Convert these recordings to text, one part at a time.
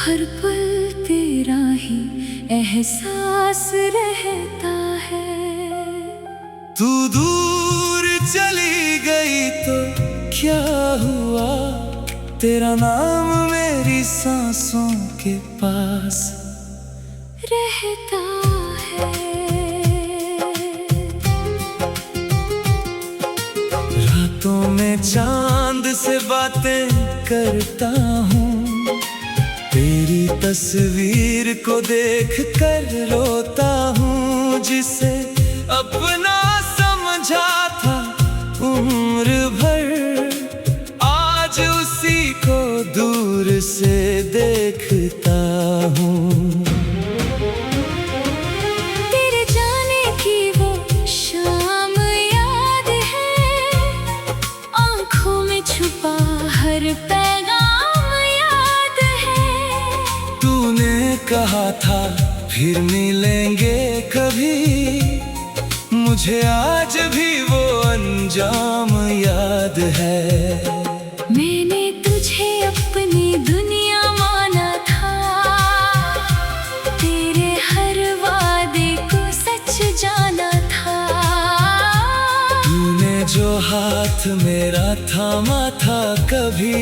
हर पल तेरा ही एहसास रहता है। तू दूर चली गई तो क्या हुआ, तेरा नाम मेरी सांसों के पास रहता है। रातों में चांद से बातें करता हूँ, तेरी तस्वीर को देख कर रोता हूँ। जिसे अपना समझा था उम्र भर, आज उसी को दूर से देखता हूँ। तेरे जाने की वो शाम याद है, आँखों में छुपा हर पैगाम याद है। तूने कहा था फिर मिलेंगे कभी, मुझे आज भी वो अंजाम याद है। मैंने तुझे अपनी दुनिया माना था, तेरे हर वादे को सच जाना था। तूने जो हाथ मेरा थामा था कभी,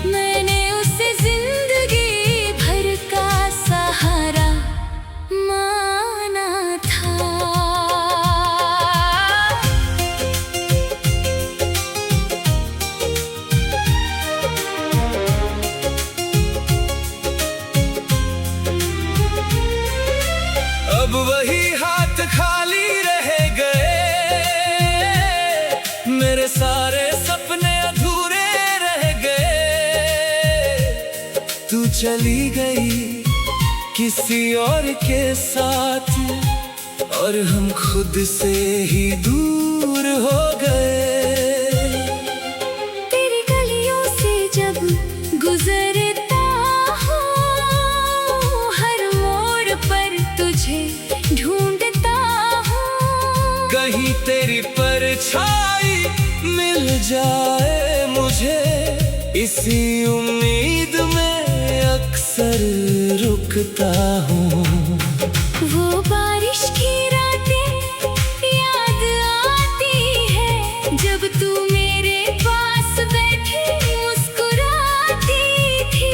मैंने उसे जिंदगी भर का सहारा माना था। अब वही हाथ खाली रह गए, मेरे सारे सपने अधूरे रह गए। तू चली गई किसी और के साथ, और हम खुद से ही दूर हो गए। तेरी गलियों से जब गुजरता हूँ, हर मोड़ पर तुझे ढूंढता हूँ। कहीं तेरी परछाई मिल जाए मुझे, इसी उम्मीद में अक्सर रुकता हूँ। वो बारिश की रातें याद आती है, जब तू मेरे पास बैठी मुस्कुराती थी।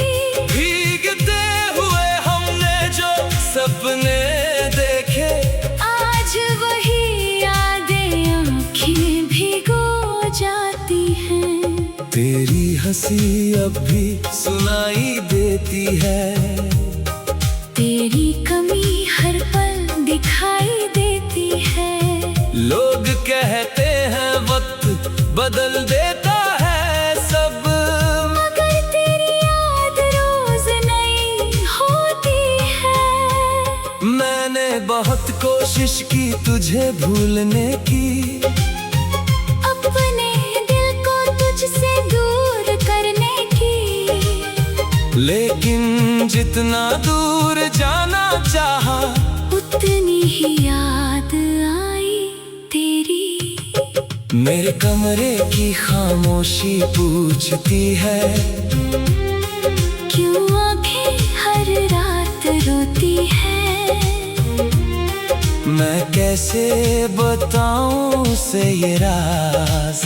भीगते हुए हमने जो सपने देखे, आज वही यादें आँखें भिगो जाती हैं। तेरी हंसी अब भी सुनाई देती है, तेरी कमी हर पल दिखाई देती है। लोग कहते हैं वक्त बदल देता है सब, मगर तेरी याद रोज नई होती है। मैंने बहुत कोशिश की तुझे भूलने की, अपने दिल को तुझसे दूर करने की। लेकिन जितना दूर जाना चाहा, उतनी ही याद आई तेरी। मेरे कमरे की खामोशी पूछती है, क्यों आँखें हर रात रोती है। मैं कैसे बताऊं उसे ये राज,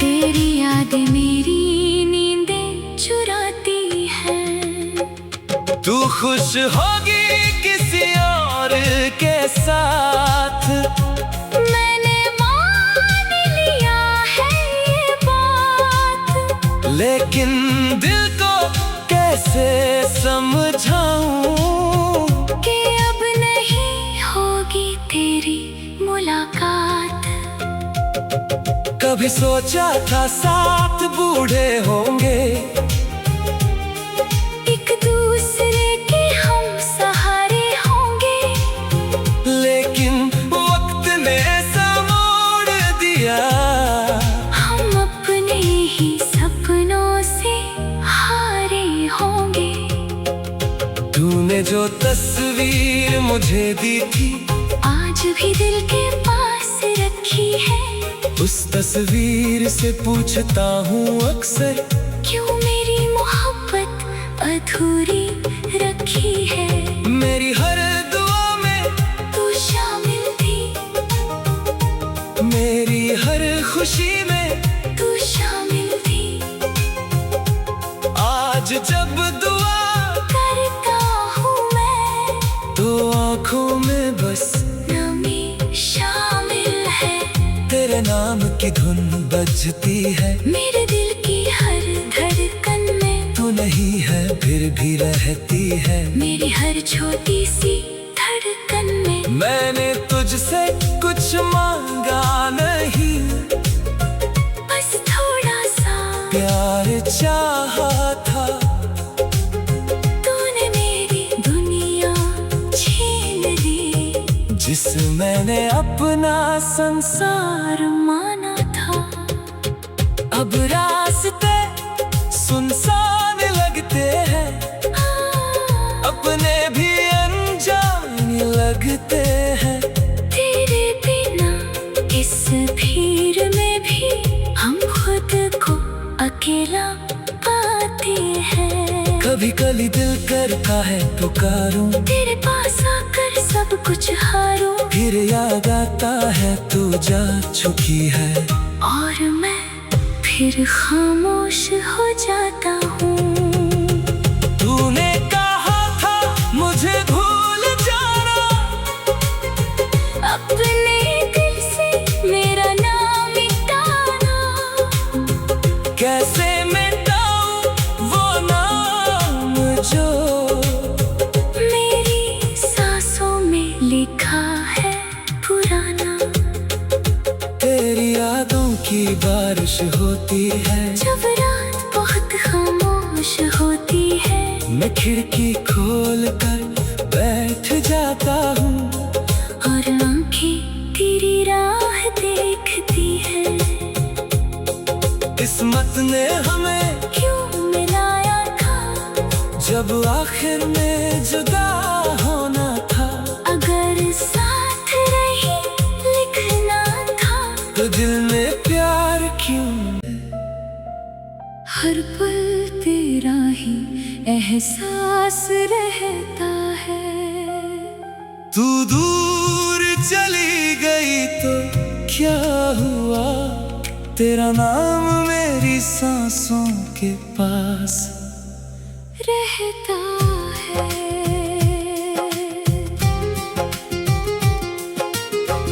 तेरी यादें मेरी नींदें चुराती हैं। तू खुश होगी किसी और के साथ, मैंने मान लिया है ये बात। लेकिन दिल को कैसे समझाऊं कि अब नहीं होगी तेरी मुलाकात। कभी सोचा था साथ बूढ़े होंगे, एक दूसरे के हम सहारे होंगे। लेकिन वक्त ने ऐसा मोड़ दिया, हम अपने ही सपनों से हारे होंगे। तूने जो तस्वीर मुझे दी थी, आज भी दिल के पास रखी है। उस तस्वीर से पूछता हूँ अक्सर, क्यों मेरी मोहब्बत अधूरी मेरी हर दुआ में तू शामिल थी, मेरी हर खुशी में तू शामिल थी। आज जब दुआ करता हूँ मैं, तो आँखों में बस नमी शामिल है। तेरे नाम की धुन बजती है, मेरे दिल की हर धड़कन में तू नहीं है फिर भी रहती है। मेरी हर छोटी सी धड़कन में मैंने तुझसे कुछ मांगा नहीं, बस थोड़ा सा प्यार चाहा था। तूने मेरी दुनिया छीन ली, जिसे मैंने अपना संसार माना था। अब रास्ते सुनसान लगते हैं, अपने भी अनजान लगते हैं। तेरे बिना इस भीड़ में भी हम खुद को अकेला पाते हैं। कभी कभी दिल करता है पुकारूं, तेरे पास आकर सब कुछ हारूं, फिर याद आता है तू जा चुकी है। और मैं फिर खामोश हो जाता हूँ। तूने कहा था मुझे भूल जाना, अपने दिल से मेरा नाम मिटाना। कैसे मिटाऊं वो नाम जो मेरी सांसों में लिखा है पुराना। तेरी यादों की बारिश होती है, जब रात बहुत खामोश होती है, मैं खिड़की खोल कर बैठ जाता हूँ। और आंखें तेरी राह देखती है। किस्मत ने हमें क्यों मिलाया था, जब आखिर में जुदा होना था। अगर साथ रही लिखना था, तो दिल में प्यार क्यों? हर पल तेरा ही एहसास रहता है। तू दूर चली गई तो क्या हुआ, तेरा नाम मेरी सांसों के पास रहता है।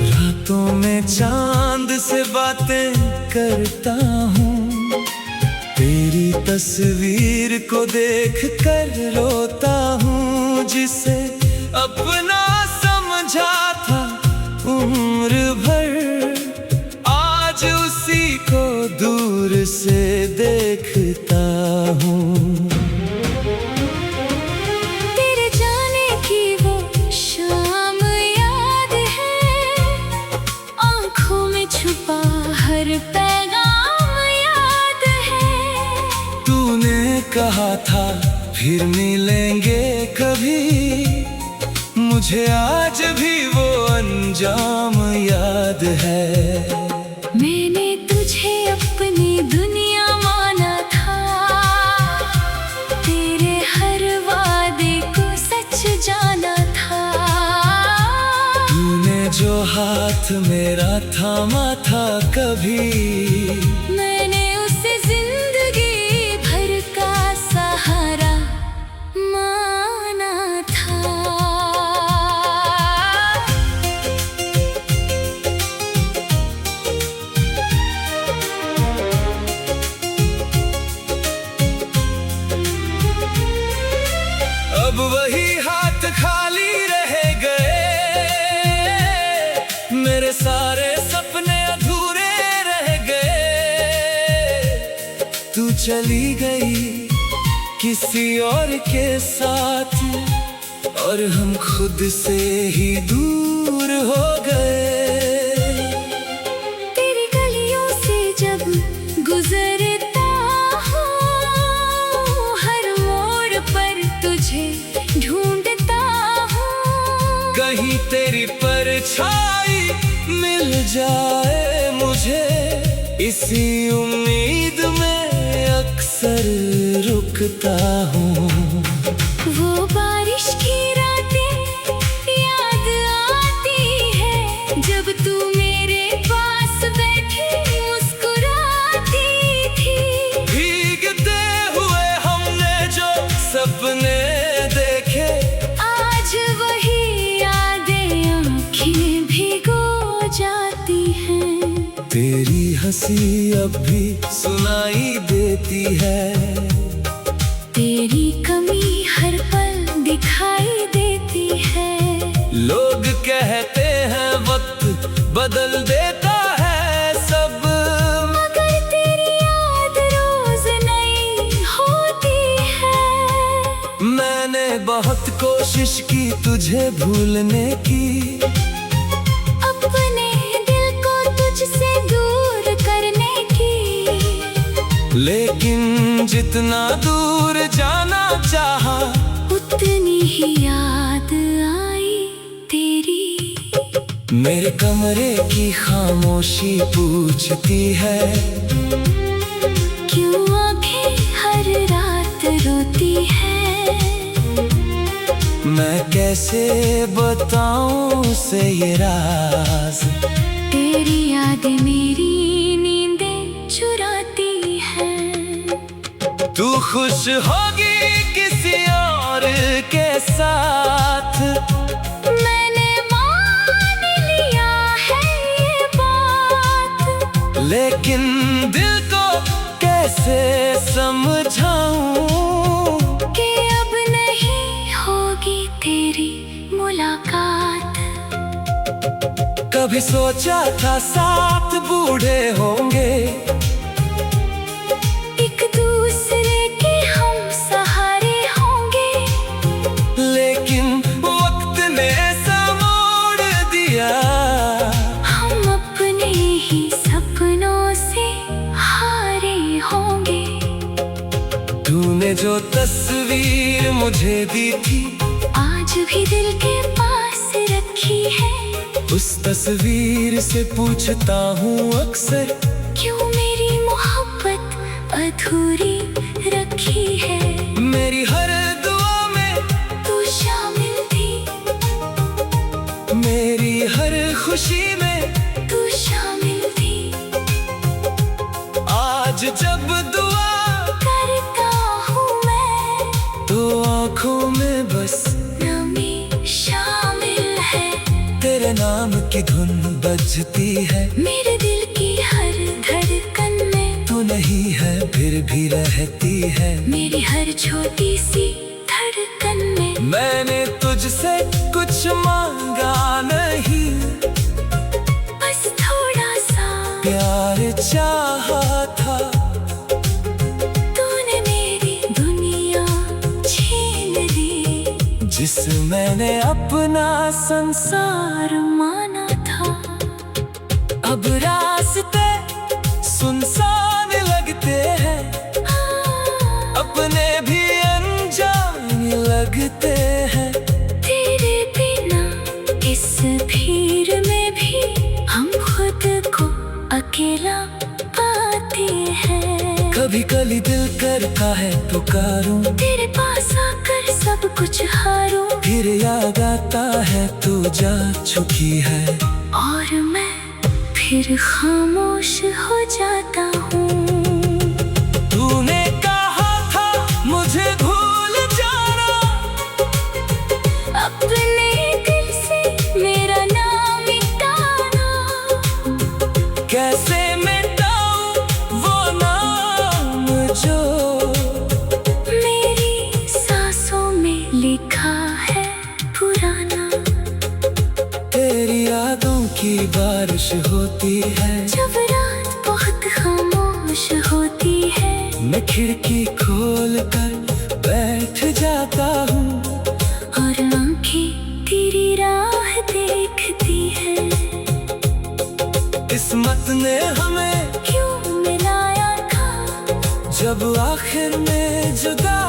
रातों में चांद से बातें करता हूँ, तेरी तस्वीर को देख कर रोता हूँ। जिसे अपना समझा था उम्र भर, आज उसी को दूर से देखता हूँ। तेरे जाने की वो शाम याद है, आंखों में छुपा हर पैगाम याद है। तूने कहा था फिर मिलेंगे कभी, मुझे आज भी वो अंजाम याद है। मैंने तुझे अपनी दुनिया माना था, तेरे हर वादे को सच जाना था। तूने जो हाथ मेरा थामा था कभी, मैंने उसे जिंदगी भर का सहारा माना था। अब वही हाथ खाली रह गए, मेरे सारे सपने अधूरे रह गए। तू चली गई किसी और के साथ, और हम खुद से ही दूर हो गए। तेरी गलियों से जब गुजरता हूँ, हर मोड़ पर तुझे ढूंढता हूँ। कहीं तेरी परछाई मिल जाए मुझे, इसी उम्मीद में अक्सर रुकता हूँ। वो बारिश की रातें तेरी हंसी अब भी सुनाई देती है, तेरी कमी हर पल दिखाई देती है। लोग कहते हैं वक्त बदल देता है सब, मगर तेरी याद रोज नई होती है। मैंने बहुत कोशिश की तुझे भूलने की, अपने दिल को तुझसे दूर करने की, लेकिन जितना दूर जाना चाहा उतनी ही याद आई तेरी। मेरे कमरे की खामोशी पूछती है, क्यों आंखें हर रात रोती है। मैं कैसे बताऊं उसे ये राज, तेरी यादें मेरी नींदें चुराती हैं। तू खुश होगी किसी और के साथ, मैंने मान लिया है ये बात, लेकिन दिल को कैसे समझाऊं कि अब नहीं होगी तेरी मुलाकात। कभी सोचा था साथ बूढ़े होंगे, एक दूसरे के हम सहारे होंगे, लेकिन वक्त ने सा मोड़ दिया। हम अपने ही सपनों से हारे होंगे। तूने जो तस्वीर मुझे दी थी आज भी दिल के पास रखी है, उस तस्वीर से पूछता हूँ अक्सर, क्यों मेरी मोहब्बत अधूरी रखी है। मेरी हर दुआ में तू शामिल थी, मेरी हर खुशी में तू शामिल थी। आज जब दुआ करता हूँ मैं तो आँखों में बस नमी शामिल है। तेरे नाम की धुन बजती है, मेरे दिल की हर धड़कन में तू नहीं है फिर भी रहती है। मेरी हर छोटी सी धड़कन में मैंने तुझसे कुछ मांगा नहीं, बस थोड़ा सा प्यार चाहा था। तूने मेरी दुनिया छीन ली, जिस मैंने अपना संसार माना था। अब रास्ते सुनसान लगते हैं, अपने भी अनजान लगते हैं। तेरे बिना इस भीड़ में भी हम खुद को अकेला पाते हैं। कभी कभी दिल करता है पुकारूं, तेरे पास आकर सब कुछ हारूं, फिर याद आता है तू जा चुकी है। और मैं फिर खामोश हो जाता हूँ। तूने कहा था मुझे भूल जाना, अपने दिल से मेरा नाम मिटाना, कैसे मिटाऊं वो नाम जो मेरी सांसों में लिखा है पुराना। तेरी यादों की बारिश होती है, जब रात बहुत खामोश होती है, मैं खिड़की खोल कर बैठ जाता हूँ, और आंखें तेरी राह देखती है। किस्मत ने हमें क्यों मिलाया था, जब आखिर में जुदा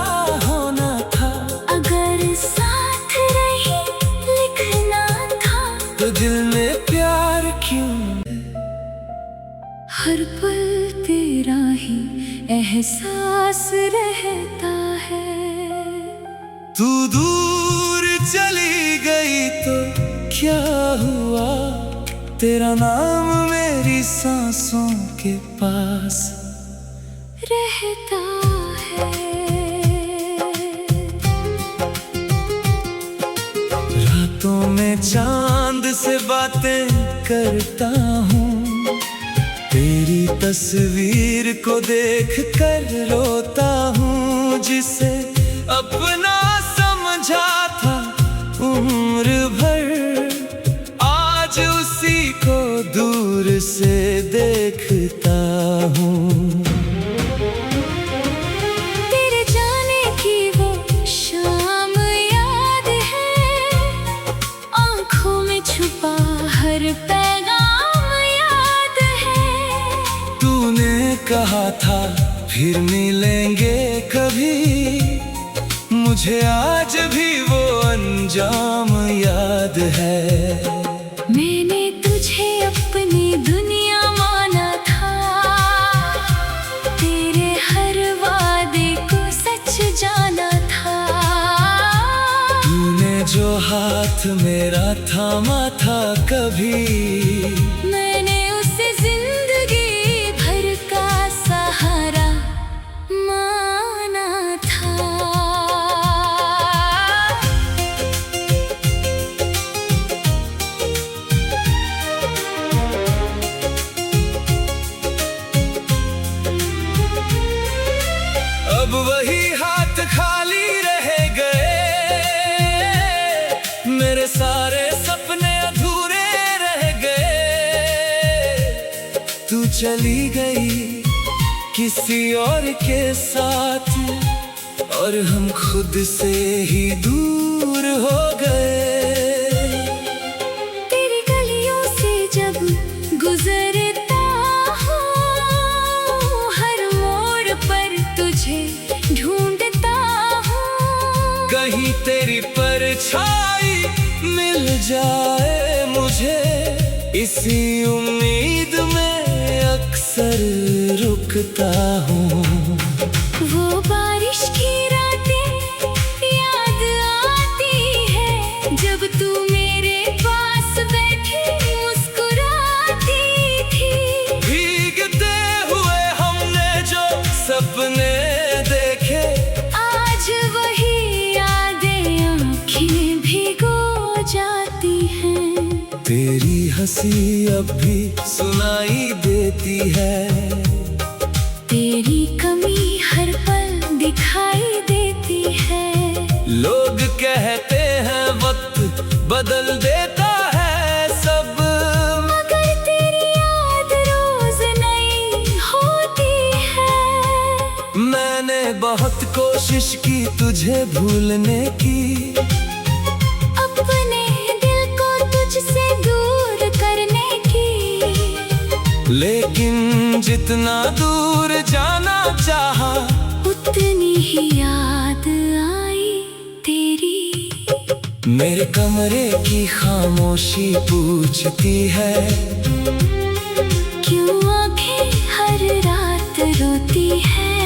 होना था। अगर साथ रही लिखना था, तो दिल में प्यार क्यों? हर पल तेरा ही एहसास रहता है। तू दूर चली गई तो क्या हुआ, तेरा नाम मेरी सांसों के पास रहता है। रातों में चांद से बातें करता हूँ, तस्वीर को देख कर रोता हूँ, जिसे अपना समझा था उम्र भर, आज उसी को दूर से देखता हूँ। तेरे जाने की वो शाम याद है, आँखों में छुपा हर पैगाम याद है। तूने कहा था फिर मिलेंगे कभी, मुझे आज भी वो अंजाम याद है। मैंने तुझे अपनी दुनिया माना था, तेरे हर वादे को सच जाना था। तूने जो हाथ मेरा थामा था कभी, मैंने उसे जिंदगी भर का सहारा माना था। अब वही हाथ खाली रह गए, मेरे सारे सपने अधूरे रह गए। तू चली गई किसी और के साथ, और हम खुद से ही दूर हो गए। तेरी गलियों से जब गुजरता हूँ, हर मोड़ पर तुझे ढूंढता हूँ। कहीं तेरी परछाई मिल जाए मुझे, इसी उम्मीद में अक्सर रुकता हूँ। वो बारिश की रातें याद आती है, जब तू मेरे पास बैठी मुस्कुराती थी। भीगते हुए हमने जो सपने देखे, आज वही यादें आँखें भिगो जाती हैं। तेरी हंसी अब भी सुनाई देती है, तेरी कमी हर पल दिखाई देती है। लोग कहते हैं वक्त बदल देता है सब, मगर तेरी याद रोज नई होती है। मैंने बहुत कोशिश की तुझे भूलने की, अपने दिल को तुझसे दूर करने की, लेकिन जितना दूर जाना चाहा, उतनी ही याद आई तेरी। मेरे कमरे की खामोशी पूछती है, क्यों आंखें हर रात रोती है।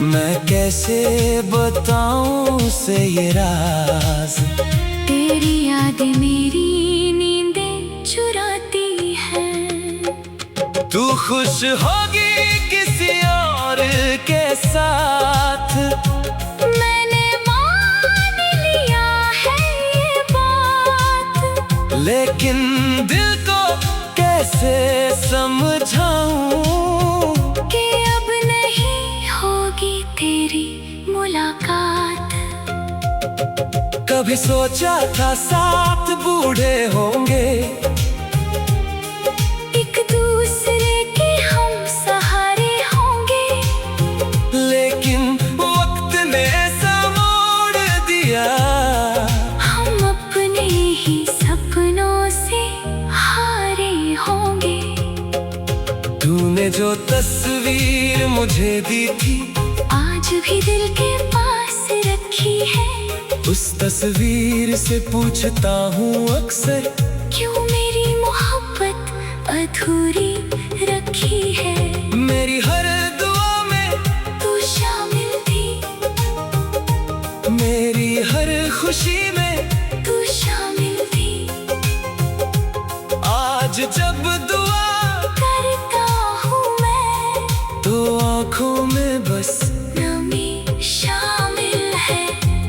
मैं कैसे बताऊं उसे ये राज, तेरी यादें मेरी नींदें चुराती हैं। तू खुश होगी किसी और के साथ, मैंने मान लिया है ये बात, लेकिन दिल को कैसे समझाऊं कि अब नहीं होगी तेरी मुलाकात। कभी सोचा था साथ बूढ़े होंगे, एक दूसरे के हम सहारे होंगे, लेकिन वक्त ने ऐसा मोड़ दिया, हम अपने ही सपनों से हारे होंगे। तूने जो तस्वीर मुझे दी थी, आज भी दिल के पास रखी है। उस तस्वीर से पूछता हूँ अक्सर, क्यों मेरी मोहब्बत अधूरी रखी है। मेरी हर दुआ में तू शामिल थी, मेरी हर खुशी में तू शामिल थी। आज जब दुआ करता हूँ मैं, तो आँखों में बस नमी शामिल है।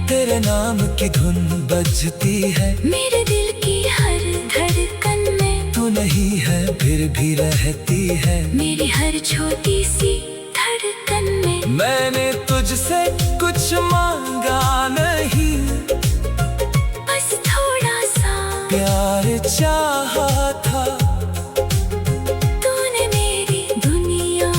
तेरे नाम की धुन बजती है, मेरे दिल की हर धड़कन में तू नहीं है फिर भी रहती है मेरी हर छोटी सी धड़कन में। मैंने तुझसे कुछ मांगा नहीं, बस थोड़ा सा प्यार चाहा था। तूने मेरी दुनिया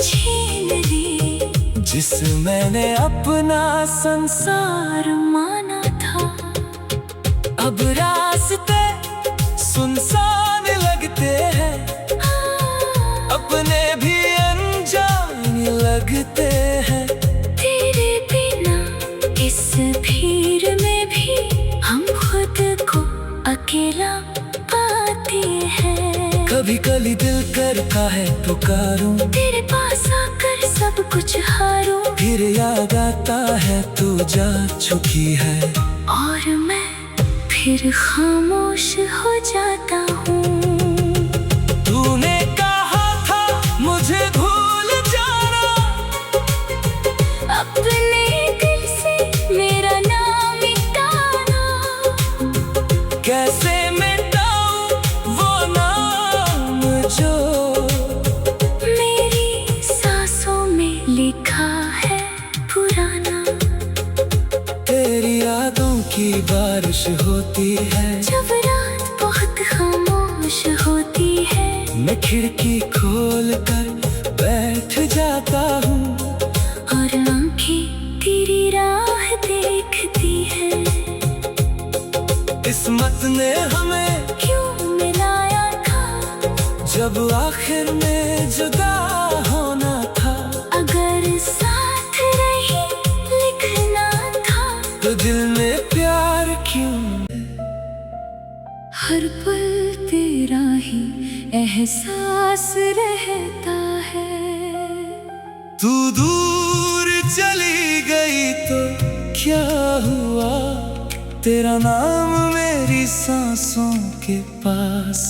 छीन ली, जिस मैंने अपना संसार माना था। अब रास्ते सुनसान लगते हैं, अपने भी अनजान लगते हैं। तेरे बिना इस भीड़ में भी हम खुद को अकेला पाते हैं। कभी कभी दिल करता है पुकारूं, तेरे पास आकर सब कुछ हारूं, फिर याद आता है तू जा चुकी है। और मैं फिर खामोश हो जाता हूँ। तूने कहा था मुझे भूल जाना, अपने दिल से मेरा नाम मिटाना। कैसे मिटाऊं वो नाम जो मेरी सांसों में लिखा है पुराना। तेरी यादों की बारिश होती है, जब रात बहुत खामोश होती है, मैं खिड़की खोल कर बैठ जाता हूँ। और आंखें तेरी राह देखती है। किस्मत ने हमें क्यों मिलाया था, जब आखिर में जुदा होना था। अगर साथ रही लिखना था, तो दिल में प्यार क्यों? हर पल तेरा ही एहसास रहता है। तू दूर चली गई तो क्या हुआ, तेरा नाम मेरी सांसों के पास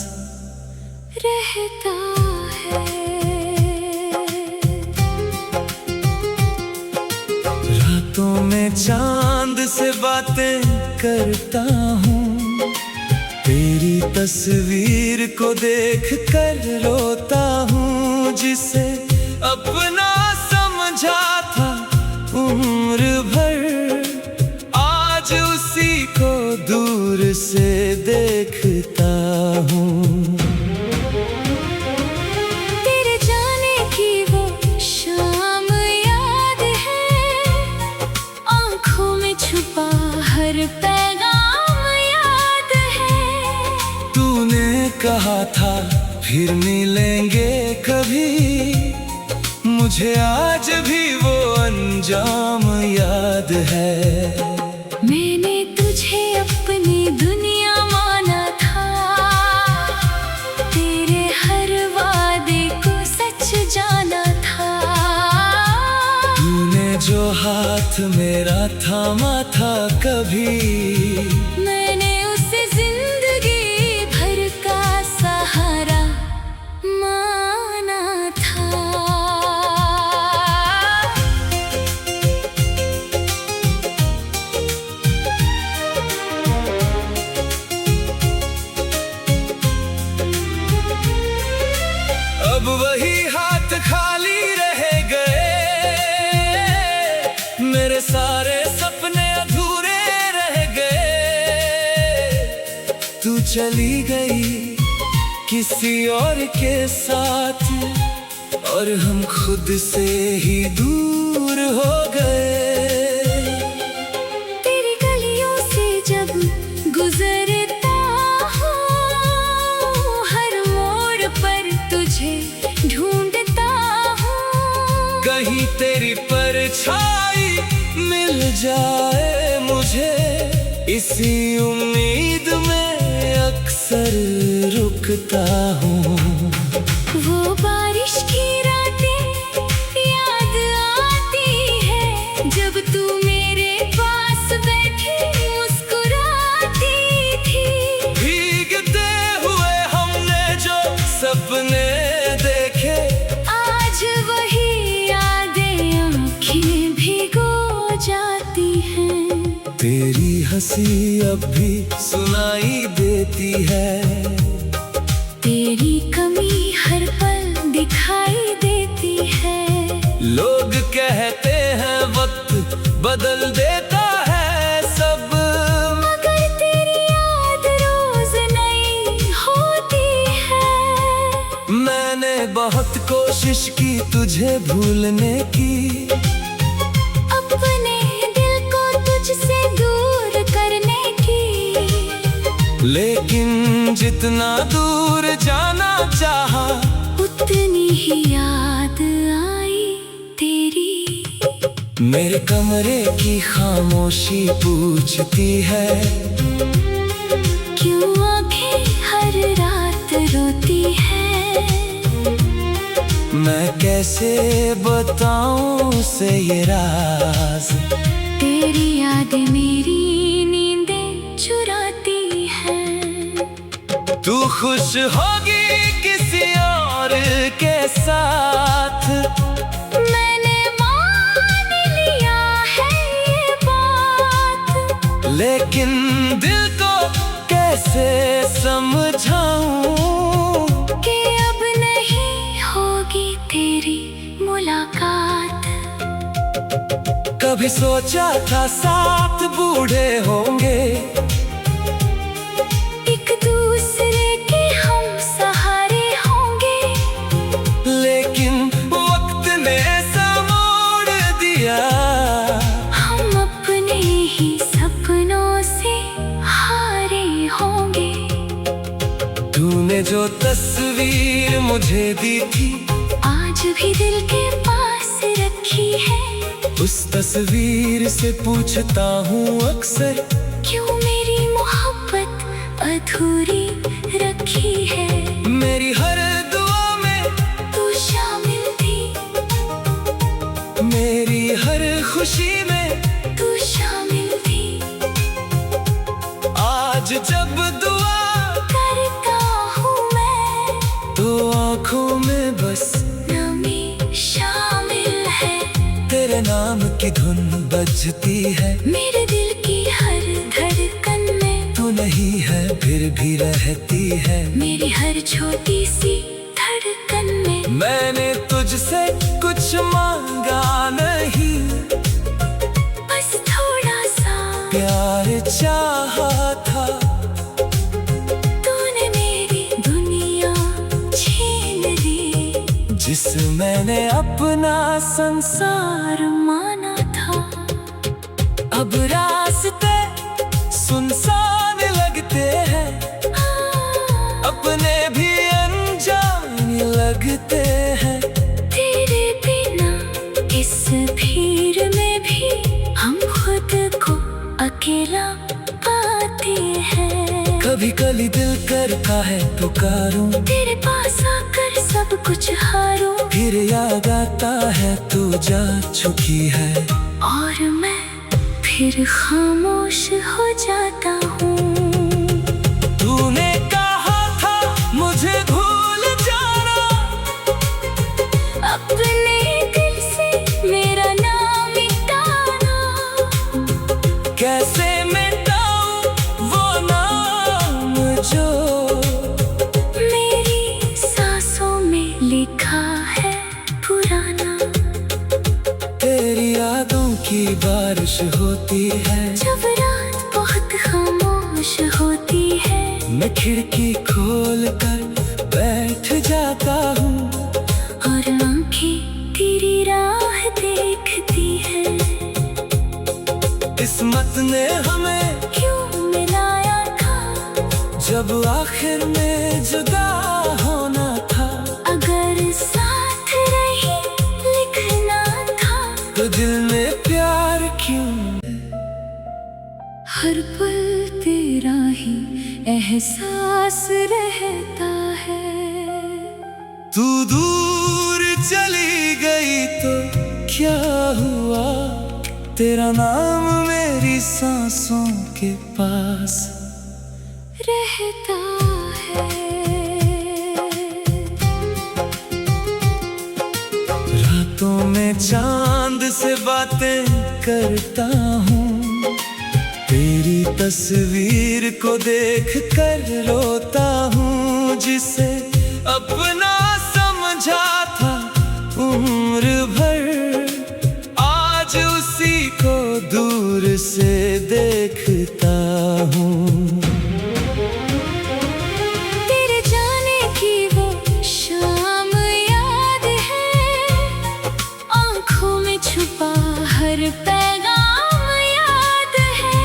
रहता है। रातों में चांद से बातें करता हूँ, तेरी तस्वीर को देख कर रोता हूँ। जिसे अपना समझा था उम्र भर, आज उसी को दूर से देखता हूँ। तेरे जाने की वो शाम याद है, आँखों में छुपा हर पैगाम याद है। तूने कहा था फिर मिलेंगे कभी, मुझे आज भी वो अंजाम याद है। मैंने तुझे अपनी दुनिया माना था, तेरे हर वादे को सच जाना था। तूने जो हाथ मेरा थामा था कभी, मैंने उसे जिंदगी भर का सहारा माना था। अब वही हाथ खाली रह गए, मेरे सारे सपने अधूरे रह गए। तू चली गई किसी और के साथ, और हम खुद से ही दूर हो गए। तेरी गलियों से जब गुजरता हूँ, हर मोड़ पर तुझे ढूंढता हूँ। कहीं तेरी परछाई मिल जाए मुझे, इसी उम्मीद में अक्सर रुकता हूँ। वो बारिश की रातें याद आती है, जब तू मेरे पास बैठी मुस्कुराती थी। भीगते हुए हमने जो सपने देखे, आज वही यादें आँखें भिगो जाती हैं। तेरी हंसी अब भी सुनाई देती है। तेरी कमी बदल देता है सब। मगर तेरी याद रोज नई होती है। मैंने बहुत कोशिश की तुझे भूलने की, अपने दिल को तुझसे दूर करने की, लेकिन जितना दूर जाना चाहा उतनी ही याद आई तेरी। मेरे कमरे की खामोशी पूछती है, क्यों आंखें हर रात रोती है। मैं कैसे बताऊं उसे ये राज, तेरी यादें मेरी नींदें चुराती हैं। तू खुश होगी किसी और के साथ, मैंने मान लिया है ये बात, लेकिन दिल को कैसे समझाऊं कि अब नहीं होगी तेरी मुलाकात। कभी सोचा था साथ बूढ़े होंगे, एक दूसरे के हम सहारे होंगे, लेकिन वक्त ने सा मोड़ दिया। हम अपने ही सपनों से हारे होंगे। तूने जो तस्वीर मुझे दी थी, आज भी दिल के पास रखी है। उस तस्वीर से पूछता हूँ अक्सर, क्यों मेरी मोहब्बत अधूरी रखी है। मेरी हर दुआ में तू शामिल थी, मेरी हर खुशी में तू शामिल थी। आज जब दुआ करता हूँ मैं, तो आँखों में बस नमी शामिल है। तेरे नाम की धुन बजती है। मेरे दिल की हर धड़कन में तू नहीं है फिर भी रहती है। मेरी हर छोटी सी धड़कन में मैंने तुझसे कुछ मांगा नहीं, बस थोड़ा सा प्यार चाहा था। तूने मेरी दुनिया छीन ली, जिसे मैंने अपना संसार माना था। अब रास्ते सुनसान लगते हैं, अपने भी अनजान लगते हैं। तेरे बिना इस भीड़ में भी हम खुद को अकेला पाते हैं। कभी कभी दिल करता है पुकारूं, तेरे पास आकर सब कुछ हारूं, फिर याद आता है तू जा चुकी है। और मैं फिर खामोश हो जाता हूँ। तूने कहा था मुझे भूल जाना, अपने दिल से मेरा नाम मिटाना। कैसे मिटाऊं वो नाम जो मेरी सांसों में लिखा है पुराना। तेरी यादों की बारिश होती है, जब रात बहुत खामोश होती है, मैं खिड़की खोल कर बैठ जाता हूँ, और आंखें तेरी राह देखती है। किस्मत ने हमें क्यों मिलाया था, जब आखिर में जुदा होना था। अगर साथ रही लिखना था, तो दिल में प्यार क्यों। हर पल तेरा ही एहसास रहता है। तू दूर चली गई तो क्या हुआ, तेरा नाम मेरी सांसों के पास रहता है। रातों में चांद से बातें करता हूँ, तेरी तस्वीर को देख कर रोता हूँ। जिसे अपना समझा था उम्र भर, आज उसी को दूर से देखता हूँ। तेरे जाने की वो शाम याद है, आँखों में छुपा हर पैगाम याद है।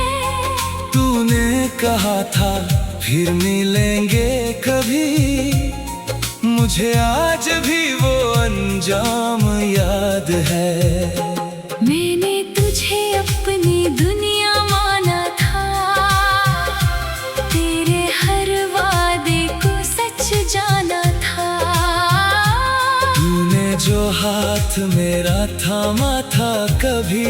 तूने कहा था फिर मिलेंगे कभी, मुझे आज भी वो अंजाम याद है। मैंने तुझे अपनी दुनिया माना था, तेरे हर वादे को सच जाना था। तूने जो हाथ मेरा थामा था कभी,